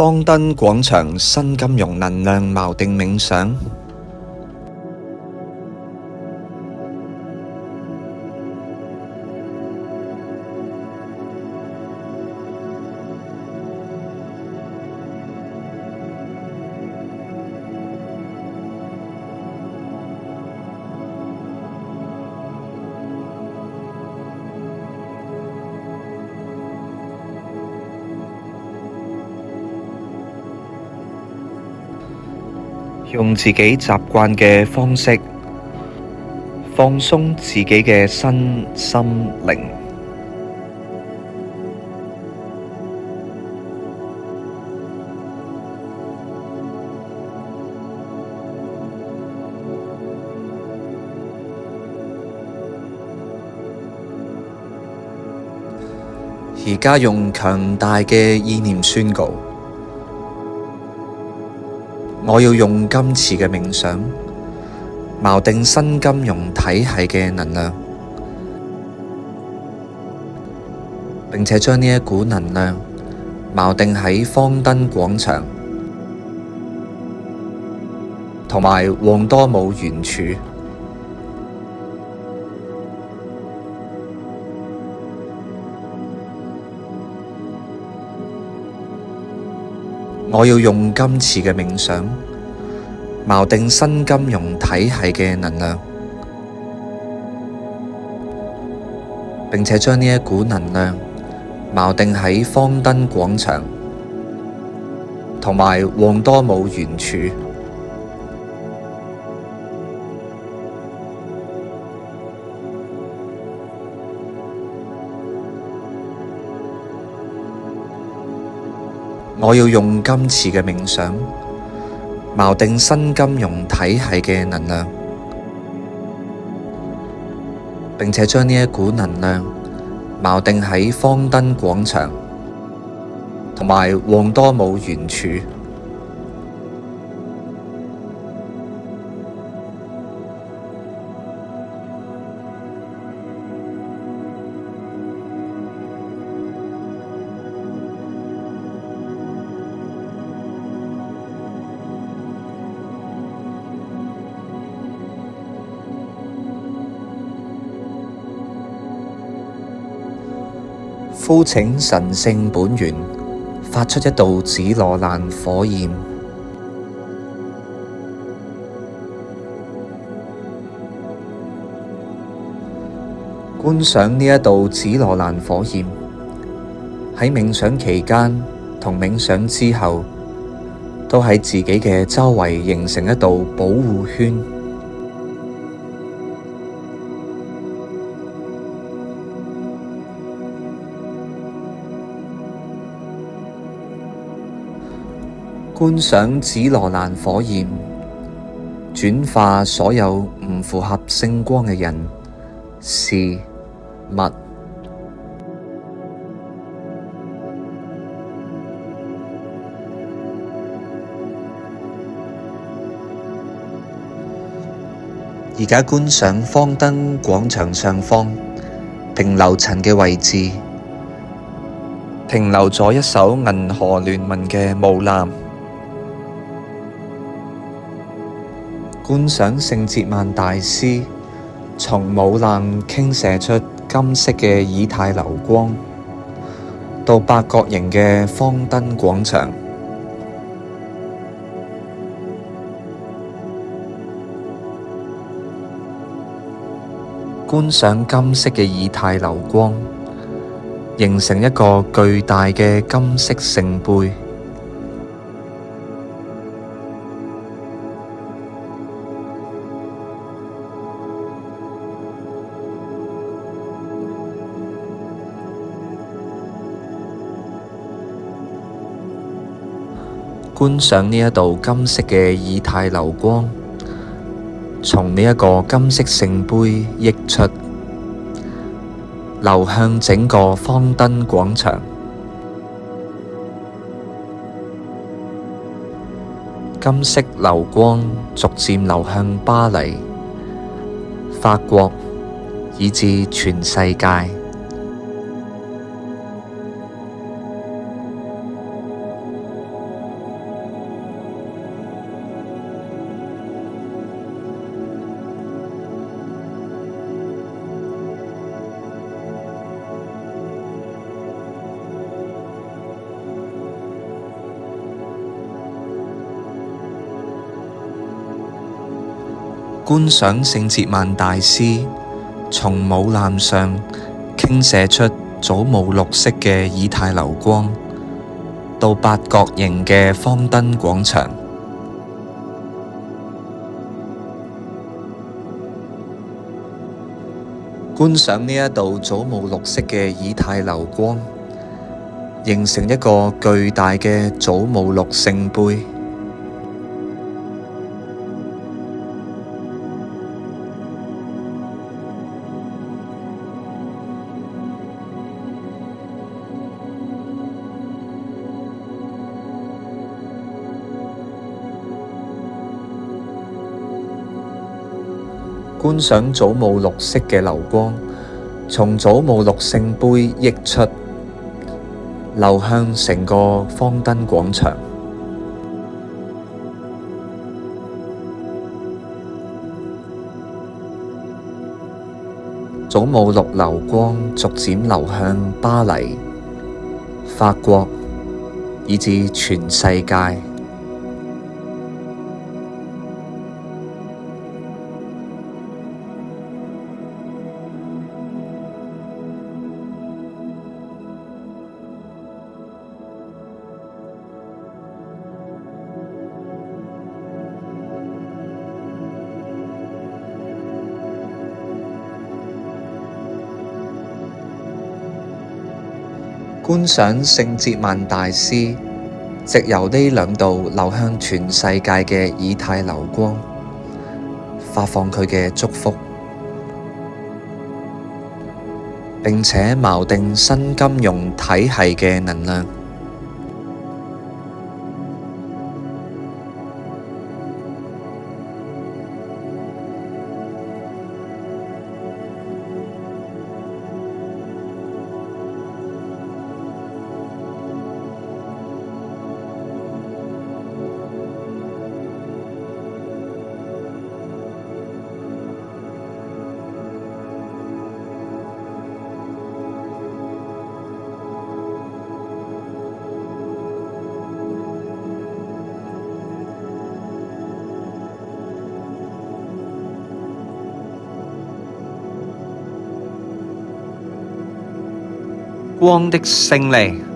方燈廣場新金融能量錨定冥想。用自己習慣嘅方式放鬆自己嘅身心靈。而家用強大嘅意念宣告：我要用今次嘅冥想錨定新金融體系嘅能量，並且將呢一股能量錨定喺方燈廣場同埋旺多姆圓柱。我要用今次嘅冥想錨定新金融體系嘅能量，並且將呢一股能量錨定喺方燈廣場同埋旺多姆圓柱。我要用今次嘅冥想錨定新金融體系嘅能量，並且將呢一股能量錨定喺方燈廣場同埋旺多姆圓柱。呼請神聖本源發出一道紫羅蘭火焰，觀賞呢一道紫羅蘭火焰喺冥想期間同冥想之後，都喺自己嘅周圍形成一道保護圈。觀賞紫羅蘭火焰轉化所有唔符合聖光嘅人、事、物。而家觀賞方燈廣場上方停留層嘅位置，停留咗一艘銀河聯盟嘅母艦。觀賞聖哲曼大師從母艦傾射出金色嘅以太流光到八角形嘅方燈廣場。觀賞金色嘅以太流光形成一個巨大嘅金色聖杯。觀賞呢一道金色嘅以太流光，從呢一個金色聖杯溢出，流向整個方燈廣場。金色流光逐漸流向巴黎、法國，以至全世界。觀賞聖哲曼大師從母艦上傾射出祖母綠色嘅以太流光，到八角形嘅方燈廣場。觀賞呢一道祖母綠色嘅以太流光，形成一個巨大嘅祖母綠聖杯。觀賞祖母綠色嘅流光，從祖母綠聖杯溢出，流向成個方燈廣場。祖母綠流光逐漸流向巴黎、法國，以至全世界。觀賞聖哲曼大師藉由呢兩道流向全世界嘅以太流光，發放佢嘅祝福，並且錨定新金融體系嘅能量。光的勝利。